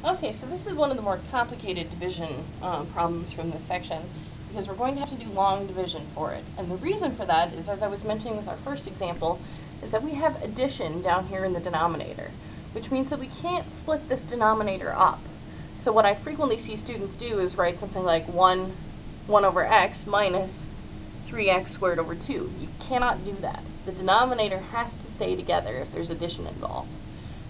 Okay, so this is one of the more complicated division problems from this section because we're going to have to do long division for it. And the reason for that is, as I was mentioning with our first example, is that we have addition down here in the denominator, which means that we can't split this denominator up. So what I frequently see students do is write something like 1 over x minus 3x squared over 2. You cannot do that. The denominator has to stay together if there's addition involved.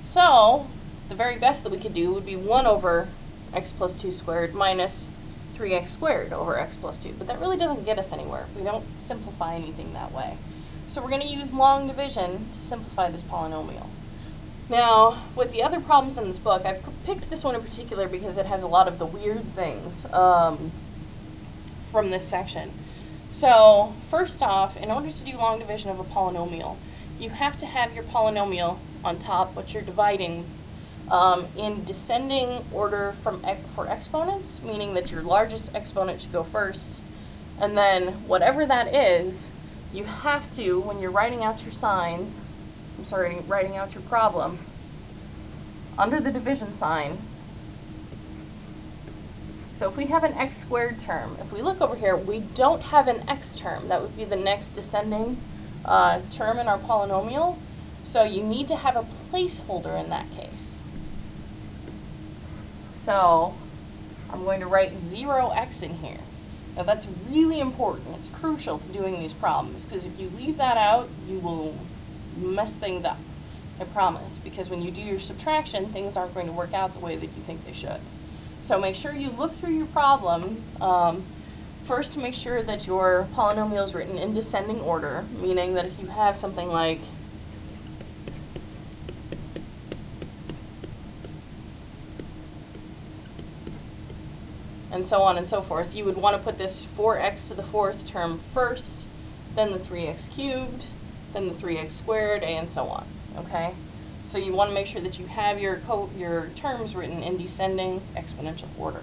So the very best that we could do would be 1 over x plus 2 squared minus 3x squared over x plus 2. But that really doesn't get us anywhere. We don't simplify anything that way. So we're going to use long division to simplify this polynomial. Now, with the other problems in this book, I've picked this one in particular because it has a lot of the weird things from this section. So, first off, in order to do long division of a polynomial, you have to have your polynomial on top, what you're dividing, in descending order for exponents, meaning that your largest exponent should go first, and then whatever that is, you have to, when you're writing out your signs, writing out your problem, under the division sign. So if we have an x squared term, if we look over here, we don't have an x term. That would be the next descending term in our polynomial. So you need to have a placeholder in that case. So I'm going to write 0x in here. Now that's really important. It's crucial to doing these problems, because if you leave that out, you will mess things up. I promise. Because when you do your subtraction, things aren't going to work out the way that you think they should. So make sure you look through your problem first to make sure that your polynomial is written in descending order, meaning that if you have something like and so on and so forth, you would want to put this 4x to the fourth term first, then the 3x cubed, then the 3x squared, and so on. Okay? So you want to make sure that you have your terms written in descending exponential order.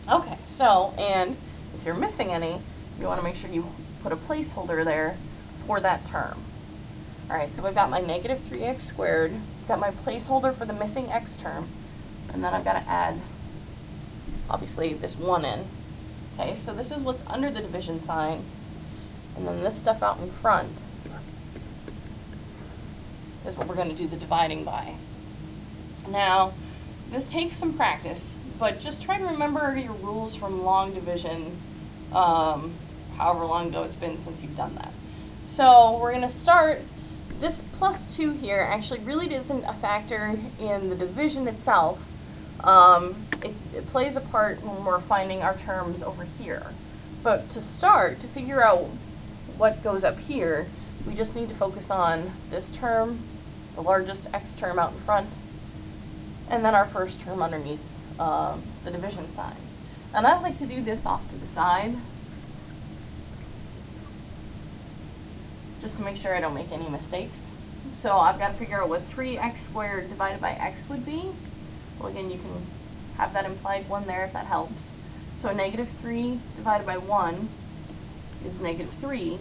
Okay, so, and if you're missing any, you want to make sure you put a placeholder there for that term. Alright, so we've got my negative 3x squared, got my placeholder for the missing x term, and then I've got to add, obviously, this 1 in. Okay, so this is what's under the division sign, and then this stuff out in front is what we're going to do the dividing by. Now, this takes some practice, but just try to remember your rules from long division, however long ago it's been since you've done that. So we're going to start, this plus 2 here actually really isn't a factor in the division itself. It plays a part when we're finding our terms over here. But to start, to figure out what goes up here, we just need to focus on this term, the largest x term out in front, and then our first term underneath the division sign. And I like to do this off to the side, just to make sure I don't make any mistakes. So I've got to figure out what 3x squared divided by x would be. Well, again, you can have that implied 1 there if that helps. So negative 3 divided by 1 is negative 3.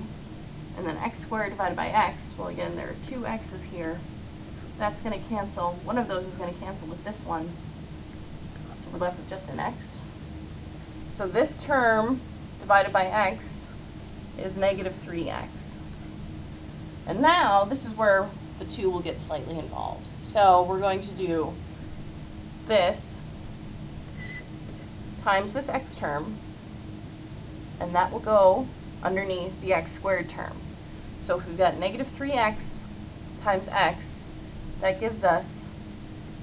And then x squared divided by x, well, again, there are 2 x's here. That's going to cancel. One of those is going to cancel with this one. So we're left with just an x. So this term divided by x is negative 3x. And now, this is where the 2 will get slightly involved. So we're going to do this times this x term, and that will go underneath the x squared term. So if we've got negative 3x times x, that gives us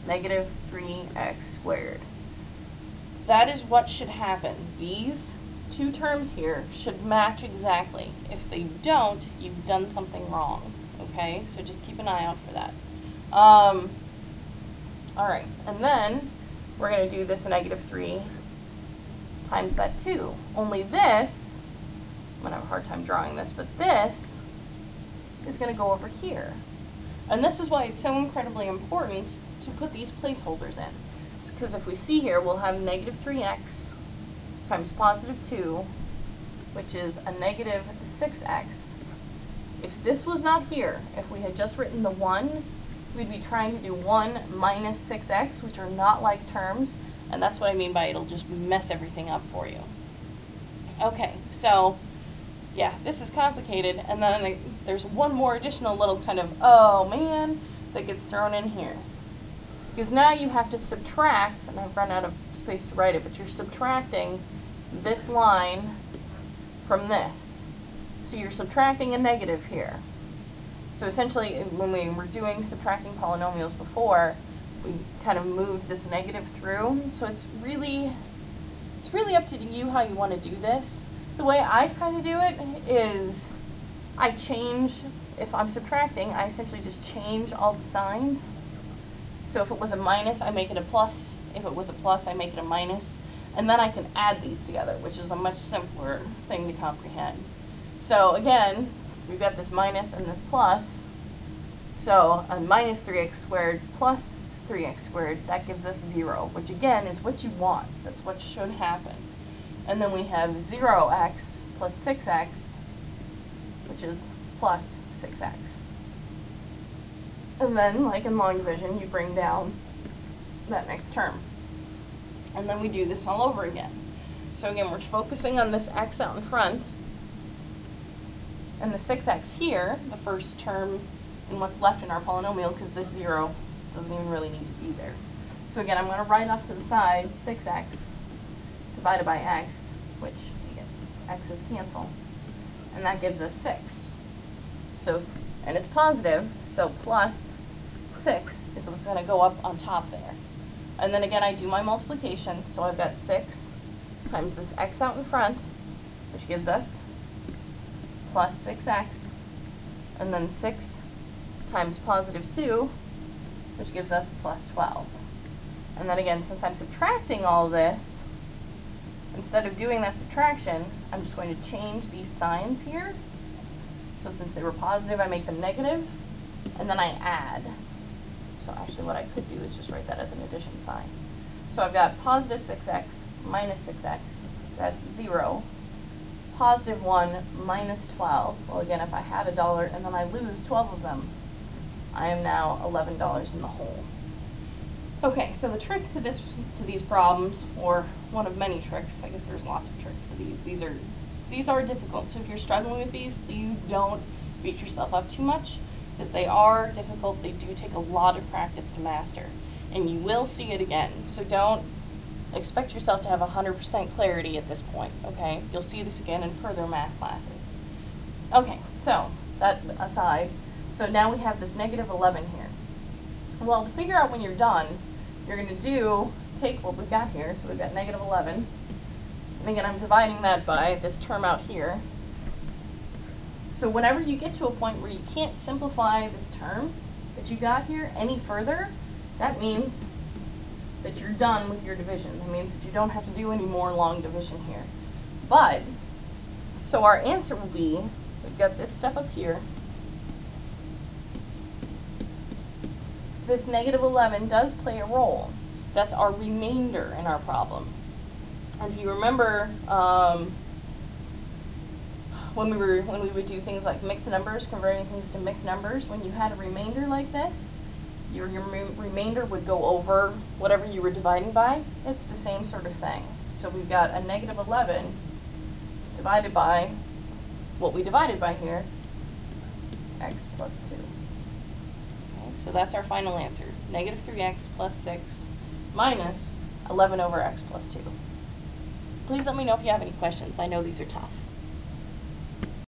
negative 3x squared. That is what should happen. These two terms here should match exactly. If they don't, you've done something wrong. Okay, so just keep an eye out for that. Alright, and then we're going to do this negative 3 times that 2. Only this, I'm going to have a hard time drawing this, but this is going to go over here. And this is why it's so incredibly important to put these placeholders in. Because if we see here, we'll have negative 3x times positive 2, which is a negative 6x. If this was not here, if we had just written the 1 we'd be trying to do 1 minus 6x, which are not like terms, and that's what I mean by it'll just mess everything up for you. Okay, so yeah, this is complicated, and then there's one more additional little kind of, oh man, that gets thrown in here. Because now you have to subtract, and I've run out of space to write it, but you're subtracting this line from this. So you're subtracting a negative here. So essentially, when we were doing subtracting polynomials before, we kind of moved this negative through. So it's really up to you how you want to do this. The way I kind of do it is I change, if I'm subtracting, I essentially just change all the signs. So if it was a minus, I make it a plus. If it was a plus, I make it a minus. And then I can add these together, which is a much simpler thing to comprehend. So again, we've got this minus and this plus. So a minus 3x squared plus 3x squared, that gives us 0, which again is what you want. That's what should happen. And then we have 0x plus 6x, which is plus 6x. And then, like in long division, you bring down that next term. And then we do this all over again. So again, we're focusing on this x out in front, and the 6x here, the first term in what's left in our polynomial, because this 0 doesn't even really need to be there. So again, I'm going to write off to the side 6x divided by x, which we get x's cancel, and that gives us 6. So, and it's positive, so plus 6 is what's going to go up on top there. And then again, I do my multiplication, so I've got 6 times this x out in front, which gives us plus 6x, and then 6 times positive 2, which gives us plus 12. And then again, since I'm subtracting all this, instead of doing that subtraction, I'm just going to change these signs here. So since they were positive, I make them negative, and then I add. So actually what I could do is just write that as an addition sign. So I've got positive 6x minus 6x, that's 0. Positive 1 minus 12, well again, if I had $1 and then I lose 12 of them, I am now $11 in the hole. Okay, so the trick to these problems, or one of many tricks, I guess there's lots of tricks to these are difficult. So if you're struggling with these, please don't beat yourself up too much, because they are difficult. They do take a lot of practice to master, and you will see it again. So don't expect yourself to have 100% clarity at this point, okay? You'll see this again in further math classes. Okay, so that aside, so now we have this negative 11 here. Well, to figure out when you're done, you're going to take what we've got here, so we've got negative 11, and again I'm dividing that by this term out here. So whenever you get to a point where you can't simplify this term that you got here any further, that means that you're done with your division. That means that you don't have to do any more long division here. But, so our answer will be, we've got this stuff up here. This negative 11 does play a role. That's our remainder in our problem. And if you remember, when we would do things like mixed numbers, converting things to mixed numbers, when you had a remainder like this, your remainder would go over whatever you were dividing by. It's the same sort of thing. So we've got a negative 11 divided by what we divided by here, x plus 2. Okay, so that's our final answer, negative 3x plus 6 minus 11 over x plus 2. Please let me know if you have any questions. I know these are tough.